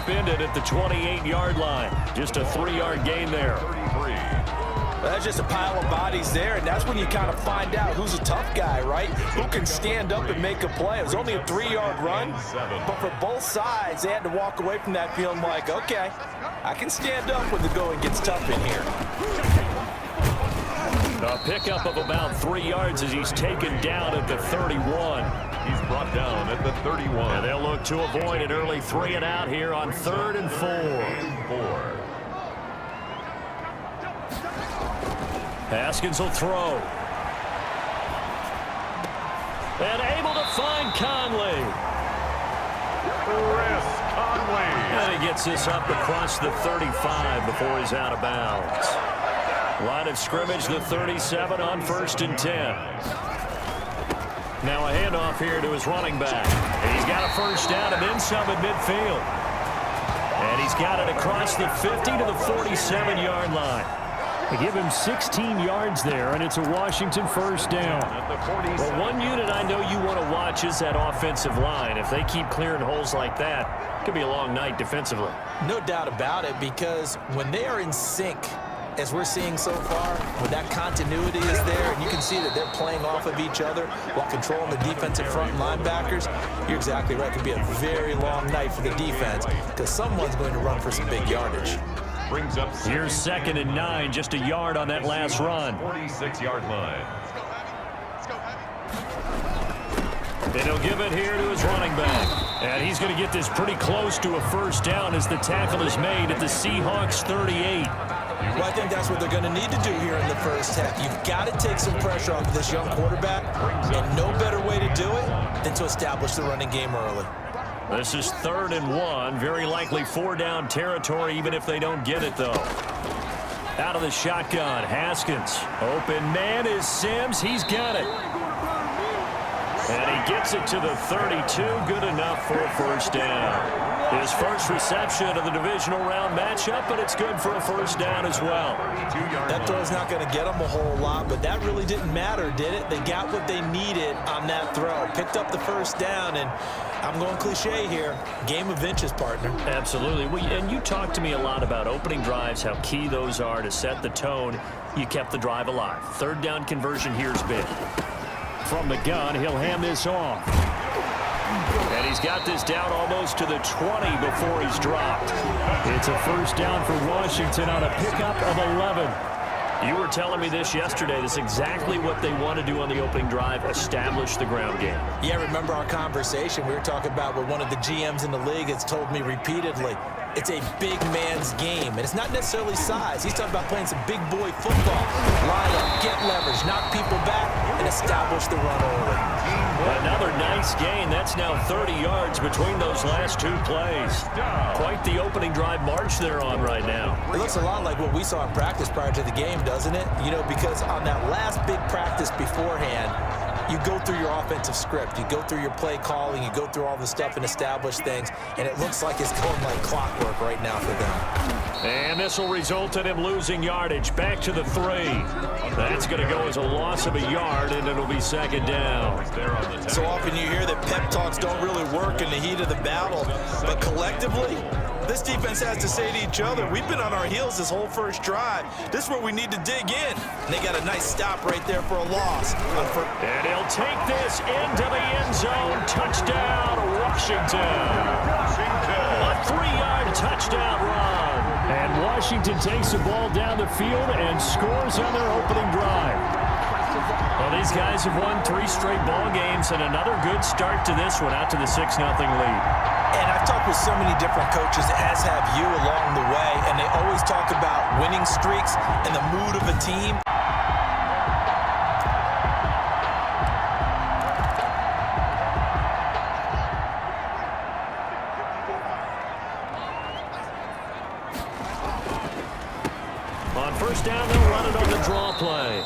suspended at the 28-yard line. Just a 3-yard gain there. 33. That's just a pile of bodies there, and that's when you kind of find out who's a tough guy, right? Who can stand up and make a play. It was only a 3-yard run, but for both sides, they had to walk away from that feeling like, okay, I can stand up when the going gets tough in here. A pickup of about 3 yards as he's taken down at the 31. He's brought down at the 31. And they'll look to avoid an early 3 and out here on 3rd and 4. Haskins will throw. And able to find Conley. Chris Conley. And he gets this up across the 35 before he's out of bounds. Line of scrimmage, the 37 on 1st and 10. Now a handoff here to his running back. And he's got a first down and then some at midfield. And he's got it across the 50 to the 47-yard line. They give him 16 yards there, and it's a Washington first down. Well, one unit I know you want to watch is that offensive line. If they keep clearing holes like that, it could be a long night defensively. No doubt about it, because when they are in sync, as we're seeing so far, when that continuity is there, and you can see that they're playing off of each other while controlling the defensive front linebackers, you're exactly right. It could be a very long night for the defense because someone's going to run for some big yardage. Brings up here's 2nd and 9, just a yard on that last run. 46-yard line. And he'll give it here to his running back. And he's going to get this pretty close to a first down as the tackle is made at the Seahawks 38. Well, I think that's what they're going to need to do here in the first half. You've got to take some pressure off of this young quarterback, and no better way to do it than to establish the running game early. This is 3rd and 1. Very likely 4-down territory, even if they don't get it, though. Out of the shotgun, Haskins. Open man is Sims. He's got it. And he gets it to the 32. Good enough for a first down. His first reception of the divisional round matchup, but it's good for a first down as well. That throw's not going to get them a whole lot, but that really didn't matter, did it? They got what they needed on that throw. Picked up the first down, and I'm going cliche here. Game of inches, partner. Absolutely. And you talked to me a lot about opening drives, how key those are to set the tone. You kept the drive alive. 3rd down conversion here's big. From the gun, he'll hand this off. And he's got this down almost to the 20 before he's dropped. It's a first down for Washington on a pickup of 11. You were telling me this yesterday. This is exactly what they want to do on the opening drive, establish the ground game. Yeah, remember our conversation. We were talking about what one of the GMs in the league has told me repeatedly. It's a big man's game, and it's not necessarily size. He's talking about playing some big boy football. Line up, get leverage, knock people back, and establish the run early. Another nice gain. That's now 30 yards between those last 2 plays. Quite the opening drive march they're on right now. It looks a lot like what we saw in practice prior to the game, doesn't it? You know, because on that last big practice beforehand, you go through your offensive script. You go through your play calling. You go through all the stuff and establish things. And it looks like it's going like clockwork right now for them. And this will result in him losing yardage. Back to the 3. That's going to go as a loss of a yard, and it'll be 2nd down. So often you hear that pep talks don't really work in the heat of the battle. But collectively, this defense has to say to each other, we've been on our heels this whole first drive. This is where we need to dig in. And they got a nice stop right there for a loss. And he'll take this into the end zone. Touchdown, Washington. A 3-yard touchdown run. And Washington takes the ball down the field and scores on their opening drive. Well, these guys have won 3 straight ball games, and another good start to this one out to the 6-0 lead. And I've talked with so many different coaches, as have you, along the way, and they always talk about winning streaks and the mood of a team. On first down, they'll run it on the draw play.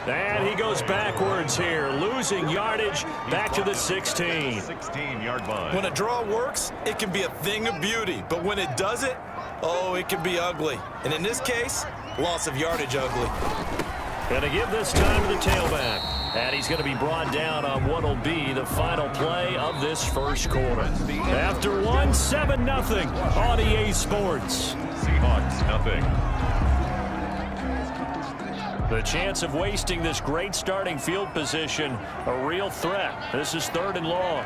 And he goes backwards here, losing yardage back to the 16. 16-yard line. When a draw works, it can be a thing of beauty. But when it doesn't, oh, it can be ugly. And in this case, loss of yardage ugly. Going to give this time to the tailback. And he's going to be brought down on what will be the final play of this first quarter. After one, 7-0 on EA Sports. Seahawks, nothing. The chance of wasting this great starting field position, a real threat. This is 3rd and long.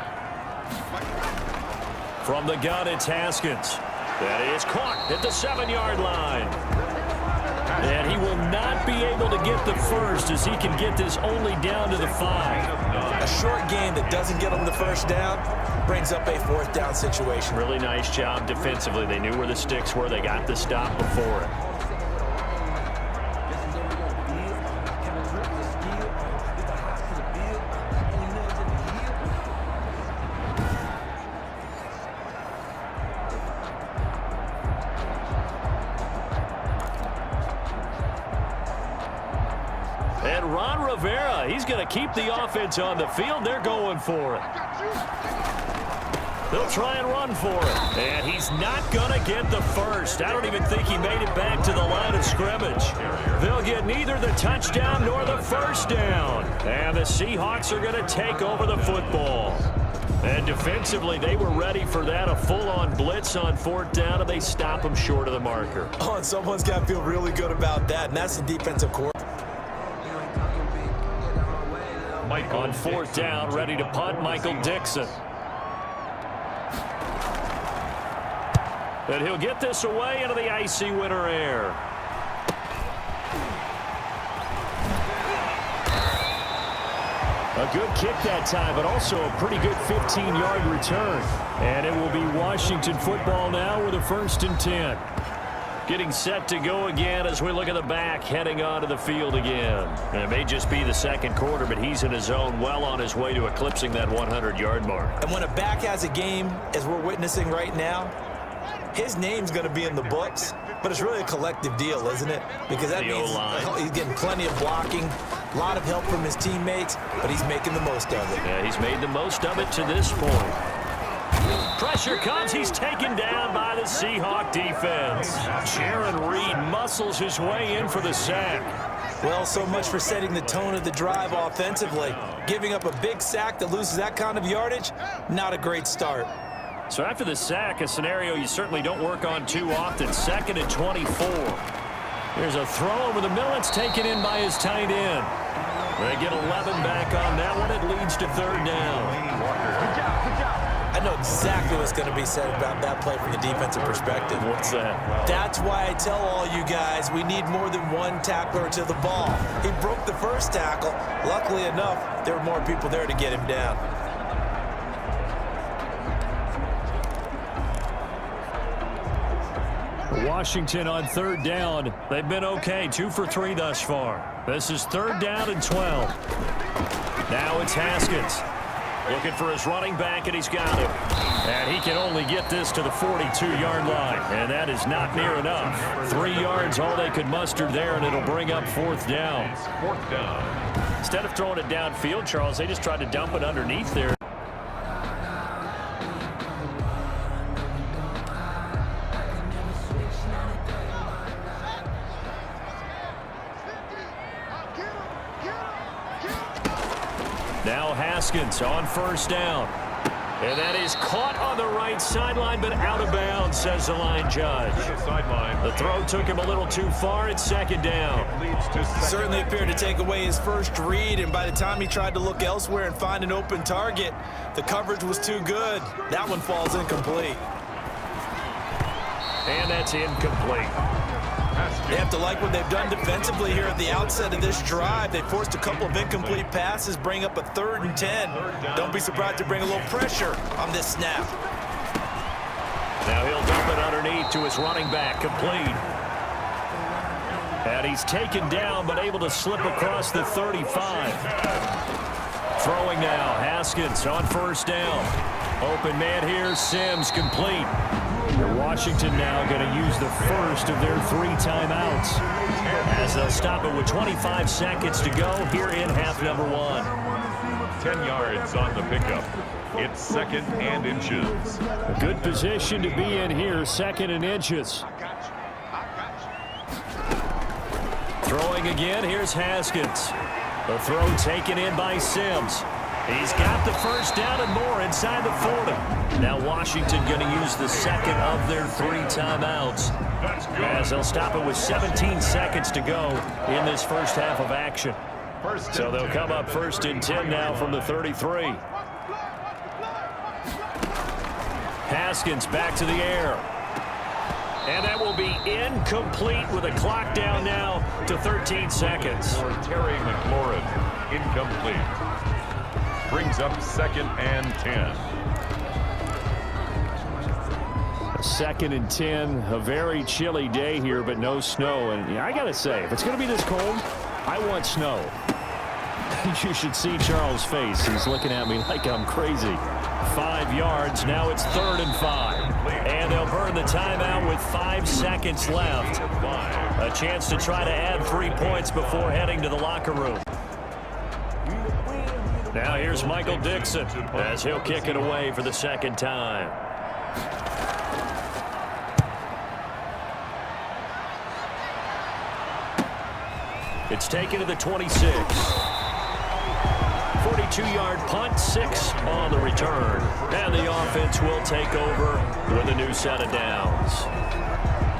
From the gun, it's Haskins. That is caught at the 7-yard line. And he will not be able to get the first as he can get this only down to the 5. A short game that doesn't get him the first down brings up a 4th down situation. Really nice job defensively. They knew where the sticks were. They got the stop before it. And Ron Rivera, he's going to keep the offense on the field. They're going for it. They'll try and run for it. And he's not going to get the first. I don't even think he made it back to the line of scrimmage. They'll get neither the touchdown nor the first down. And the Seahawks are going to take over the football. And defensively, they were ready for that, a full-on blitz on 4th down, and they stop them short of the marker. Oh, and someone's got to feel really good about that, and that's the defensive coordinator. On 4th down, ready to punt, Michael Dixon. And he'll get this away into the icy winter air. A good kick that time, but also a pretty good 15-yard return. And it will be Washington football now with a 1st and 10. Getting set to go again as we look at the back, heading onto the field again. And it may just be the 2nd quarter, but he's in his zone, well on his way to eclipsing that 100-yard mark. And when a back has a game, as we're witnessing right now, his name's going to be in the books, but it's really a collective deal, isn't it? Because that means he's getting plenty of blocking, a lot of help from his teammates, but he's making the most of it. Yeah, he's made the most of it to this point. Pressure comes. He's taken down by the Seahawk defense. Jaron Reed muscles his way in for the sack. Well, so much for setting the tone of the drive offensively. Giving up a big sack that loses that kind of yardage, not a great start. So after the sack, a scenario you certainly don't work on too often. 2nd and 24. There's a throw over the middle. It's taken in by his tight end. They get 11 back on that one. It leads to 3rd down. I know exactly what's going to be said about that play from the defensive perspective. What's that? That's why I tell all you guys we need more than one tackler to the ball. He broke the first tackle. Luckily enough, there were more people there to get him down. Washington on 3rd down. They've been okay, 2 for 3 thus far. This is 3rd down and 12. Now it's Haskins. Looking for his running back, and he's got him. And he can only get this to the 42-yard line, and that is not near enough. 3 yards, all they could muster there, and it'll bring up 4th down. 4th down. Instead of throwing it downfield, Charles, they just tried to dump it underneath there. Now Haskins on 1st down. And that is caught on the right sideline, but out of bounds, says the line judge. The throw took him a little too far. It's 2nd down. Certainly appeared to take away his first read, and by the time he tried to look elsewhere and find an open target, the coverage was too good. That one falls incomplete. And that's incomplete. They have to like what they've done defensively here at the outset of this drive. They forced a couple of incomplete passes, bring up a 3rd and 10. Don't be surprised to bring a little pressure on this snap. Now he'll dump it underneath to his running back, complete. And he's taken down, but able to slip across the 35. Throwing now, Haskins on 1st down. Open man here, Sims, complete. Washington now going to use the first of their 3 timeouts as they'll stop it with 25 seconds to go here in half number 1. 10 yards on the pickup. It's 2nd and inches. A good position to be in here, 2nd and inches. Throwing again, here's Haskins. The throw taken in by Sims. He's got the first down and more inside the 40. Now Washington going to use the second of their 3 timeouts, as they'll stop it with 17 seconds to go in this first half of action. So they'll come up 1st and 10 now from the 33. Haskins back to the air. And that will be incomplete with a clock down now to 13 seconds. Terry McLaurin, incomplete. Brings up 2nd and 10. 2nd and 10, a very chilly day here, but no snow. And I got to say, if it's going to be this cold, I want snow. You should see Charles' face. He's looking at me like I'm crazy. 5 yards. Now it's 3rd and 5. And they'll burn the timeout with 5 seconds left. A chance to try to add 3 points before heading to the locker room. Now here's Michael Dixon as he'll kick it away for the 2nd time. It's taken to the 26. 42-yard punt, 6 on the return. And the offense will take over with a new set of downs.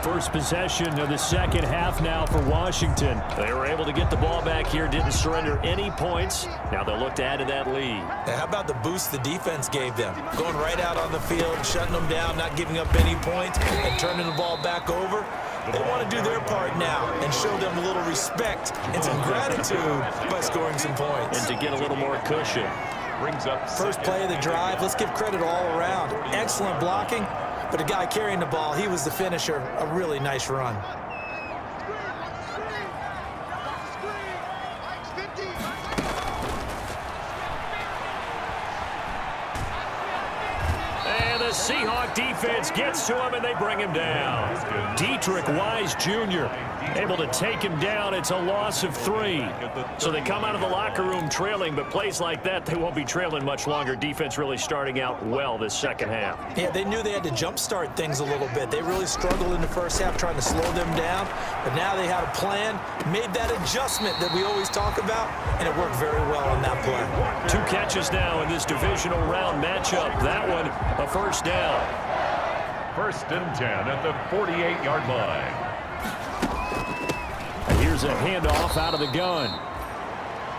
First possession of the second half now for Washington. They were able to get the ball back here, didn't surrender any points. Now they'll look to add to that lead. Now, how about the boost the defense gave them? Going right out on the field, shutting them down, not giving up any points, and turning the ball back over. They want to do their part now and show them a little respect and some gratitude by scoring some points. And to get a little more cushion. Brings up First play of the drive, let's give credit all around. Excellent blocking, but the guy carrying the ball, he was the finisher. A really nice run. Seahawk defense gets to him, and they bring him down. Dietrich Wise Jr. able to take him down. It's a loss of 3. So they come out of the locker room trailing, but plays like that, they won't be trailing much longer. Defense really starting out well this second half. Yeah, they knew they had to jumpstart things a little bit. They really struggled in the first half trying to slow them down, but now they had a plan, made that adjustment that we always talk about, and it worked very well on that play. 2 catches now in this divisional round matchup. That one, a first down. 1st and 10 at the 48-yard line. And here's a handoff out of the gun.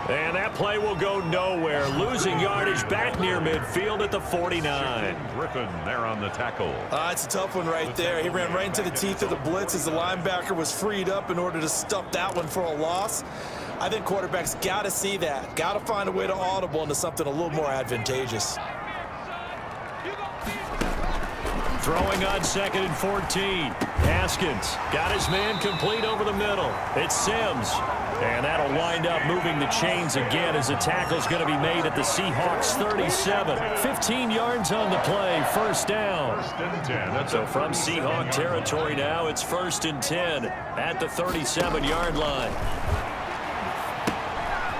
And that play will go nowhere. Losing yardage back near midfield at the 49. Griffin there on the tackle. It's a tough one right there. He ran right into the teeth of the blitz as the linebacker was freed up in order to stop that one for a loss. I think quarterbacks got to see that. Got to find a way to audible into something a little more advantageous. Throwing on 2nd and 14. Haskins got his man complete over the middle. It's Sims. And that'll wind up moving the chains again as the tackle's going to be made at the Seahawks 37. 15 yards on the play. First down. 1st and 10. So from Seahawk territory now, it's 1st and 10 at the 37-yard line.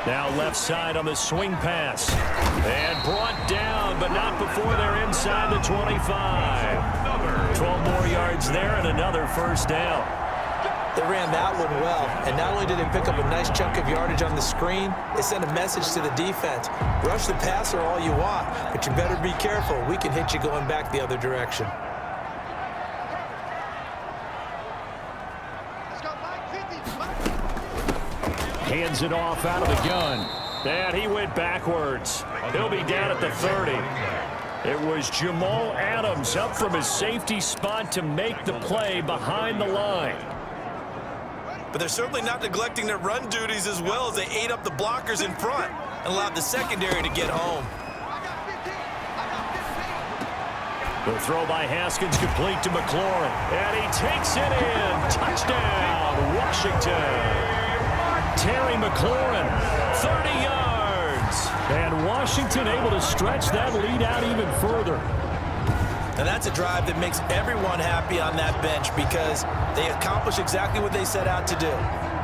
Now left side on the swing pass. And brought down, but not before they're inside the 25. 12 more yards there and another first down. They ran that one well, and not only did they pick up a nice chunk of yardage on the screen, they sent a message to the defense. Rush the passer all you want, but you better be careful. We can hit you going back the other direction. Hands it off out of the gun. And he went backwards. He'll be down at the 30. It was Jamal Adams up from his safety spot to make the play behind the line. But they're certainly not neglecting their run duties as well as they ate up the blockers in front and allowed the secondary to get home. The throw by Haskins complete to McLaurin. And he takes it in. Touchdown, Washington. Terry McLaurin, 30 yards. And Washington able to stretch that lead out even further. And that's a drive that makes everyone happy on that bench because they accomplish exactly what they set out to do.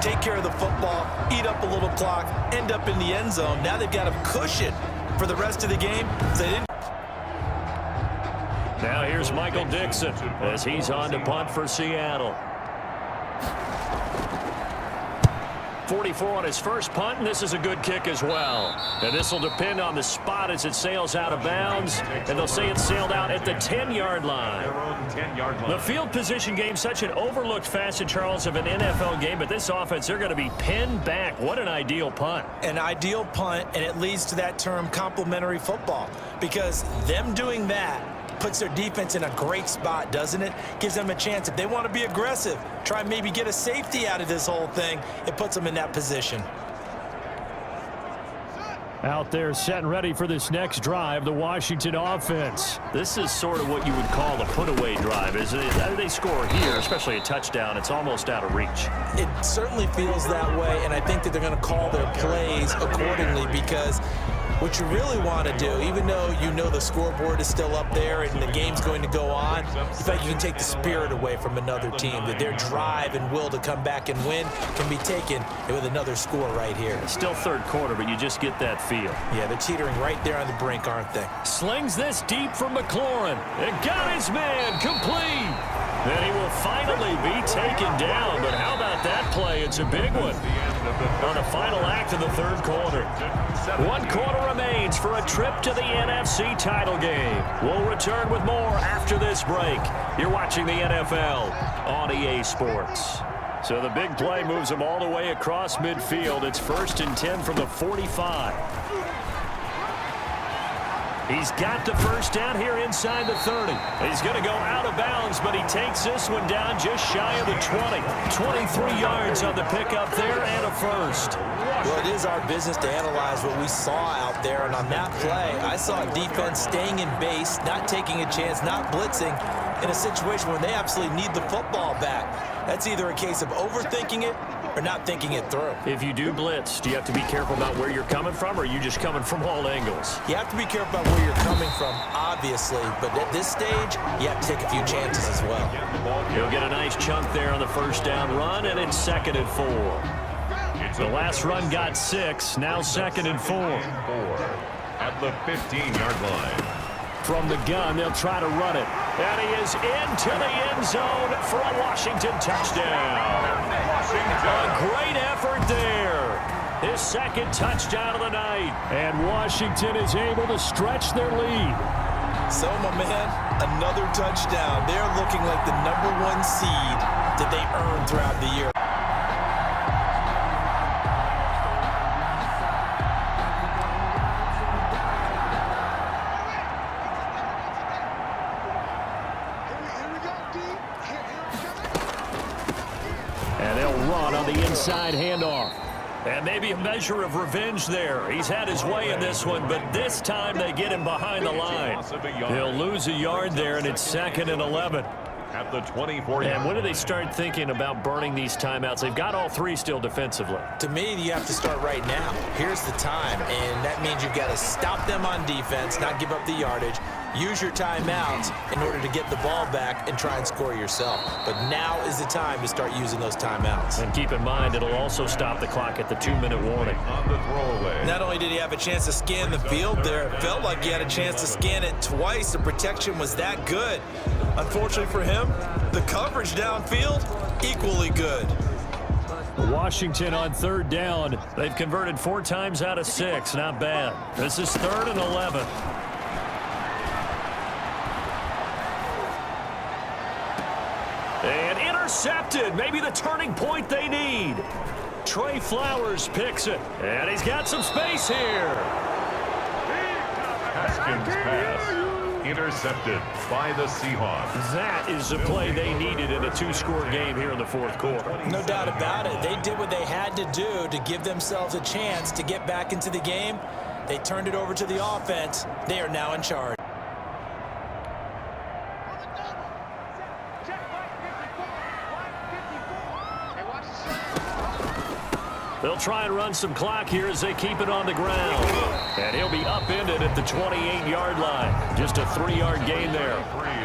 Take care of the football, eat up a little clock, end up in the end zone. Now they've got a cushion for the rest of the game. So they didn't. Now here's Michael Dixon as he's on to punt for Seattle. 44 on his first punt, and this is a good kick as well. And this will depend on the spot as it sails out of bounds, and they'll say it sailed out at the 10-yard line. The field position game, such an overlooked facet, Charles, of an NFL game, but this offense, they're going to be pinned back. What an ideal punt. An ideal punt, and it leads to that term complementary football, because them doing that puts their defense in a great spot, doesn't it? Gives them a chance. If they want to be aggressive, try and maybe get a safety out of this whole thing, it puts them in that position. Out there set and ready for this next drive, the Washington offense. This is sort of what you would call a put-away drive, isn't it? How do they score here, especially a touchdown? It's almost out of reach. It certainly feels that way, and I think that they're going to call their plays accordingly, because what you really want to do, even though you know the scoreboard is still up there and the game's going to go on, in fact, you can take the spirit away from another team, that their drive and will to come back and win can be taken with another score right here. It's still third quarter, but you just get that feel. Yeah, they're teetering right there on the brink, aren't they? Slings this deep from McLaurin. And got his man complete. Then he will finally be taken down. But how about that play? It's a big one. On the final act of the third quarter. 1 quarter remains for a trip to the NFC title game. We'll return with more after this break. You're watching the NFL on EA Sports. So the big play moves him all the way across midfield. It's 1st and 10 from the 45. He's got the first down here inside the 30. He's going to go out of bounds, but he takes this one down just shy of the 20. 23 yards on the pickup there and a first. Well, it is our business to analyze what we saw out there, and on that play, I saw a defense staying in base, not taking a chance, not blitzing, in a situation where they absolutely need the football back. That's either a case of overthinking it or not thinking it through. If you do blitz, do you have to be careful about where you're coming from, or are you just coming from all angles? You have to be careful about where you're coming from, obviously, but at this stage, you have to take a few chances as well. He'll get a nice chunk there on the first down run, and it's 2nd and 4. The last run got 6, now 2nd and 4. At the 15-yard line. From the gun, they'll try to run it. And he is into the end zone for a Washington touchdown. A great effort there. His 2nd touchdown of the night. And Washington is able to stretch their lead. So, my man, another touchdown. They're looking like the #1 seed that they earned throughout the year. And they'll run on the inside handoff. And maybe a measure of revenge there. He's had his way in this one, but this time they get him behind the line. He'll lose a yard there, and it's 2nd and 11. At the 24-yard And when do they start thinking about burning these timeouts? They've got all 3 still defensively. To me, you have to start right now. Here's the time, and that means you've got to stop them on defense, not give up the yardage, use your timeouts in order to get the ball back and try and score yourself. But now is the time to start using those timeouts. And keep in mind, it'll also stop the clock at the 2-minute warning. on the throwaway. Not only did he have a chance to scan the field there, it felt like he had a chance to scan it twice. The protection was that good. Unfortunately for him, the coverage downfield, equally good. Washington on 3rd down. They've converted 4 times out of 6. Not bad. This is 3rd and 11. And intercepted. Maybe the turning point they need. Trey Flowers picks it. And he's got some space here. Haskins' pass. Intercepted by the Seahawks. That is the play they needed in a 2-score game here in the 4th quarter. No doubt about it. They did what they had to do to give themselves a chance to get back into the game. They turned it over to the offense. They are now in charge. They'll try and run some clock here as they keep it on the ground. And he'll be upended at the 28-yard line. Just a 3-yard gain there.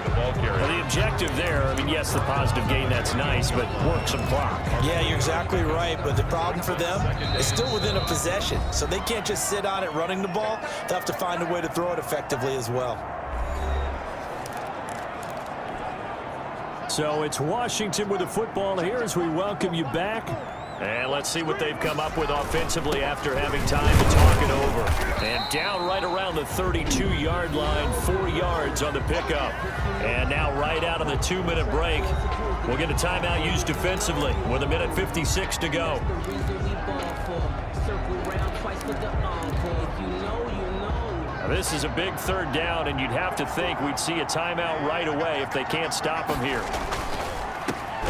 The ball carrier. Well, the objective there, I mean, yes, the positive gain, that's nice, but work some clock. Yeah, you're exactly right, but the problem for them is still within a possession, so they can't just sit on it running the ball. They'll have to find a way to throw it effectively as well. So it's Washington with the football here as we welcome you back. And let's see what they've come up with offensively after having time to talk it over. And down right around the 32-yard line, 4 yards on the pickup. And now right out of the 2-minute break, we'll get a timeout used defensively with 1:56 to go. Now, this is a big 3rd down, and you'd have to think we'd see a timeout right away if they can't stop them here.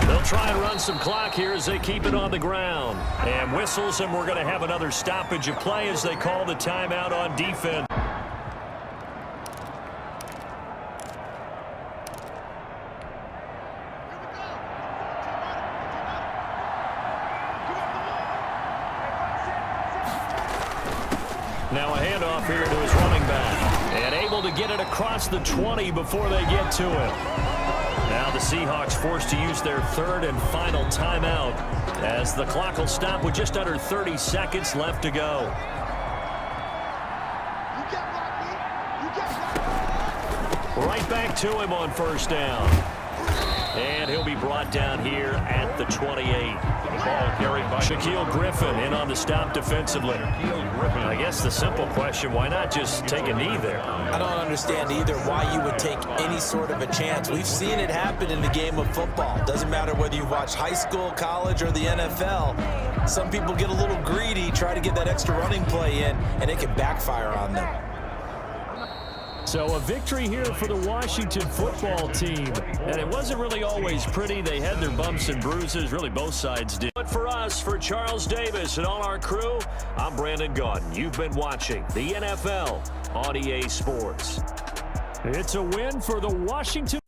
They'll try and run some clock here as they keep it on the ground. And whistles, and we're going to have another stoppage of play as they call the timeout on defense. Now a handoff here to his running back. And able to get it across the 20 before they get to him. Now the Seahawks forced to use their 3rd and final timeout as the clock will stop with just under 30 seconds left to go. Right back to him on 1st down. And he'll be brought down here at the 28. The ball carried by Shaquille Griffin in on the stop defensively. I guess the simple question, why not just take a knee there? I don't understand either why you would take any sort of a chance. We've seen it happen in the game of football. Doesn't matter whether you watch high school, college, or the NFL. Some people get a little greedy, try to get that extra running play in, and it can backfire on them. So a victory here for the Washington football team. And it wasn't really always pretty. They had their bumps and bruises. Really, both sides did. But for us, for Charles Davis and all our crew, I'm Brandon Gaudin. You've been watching the NFL on EA Sports. It's a win for the Washington.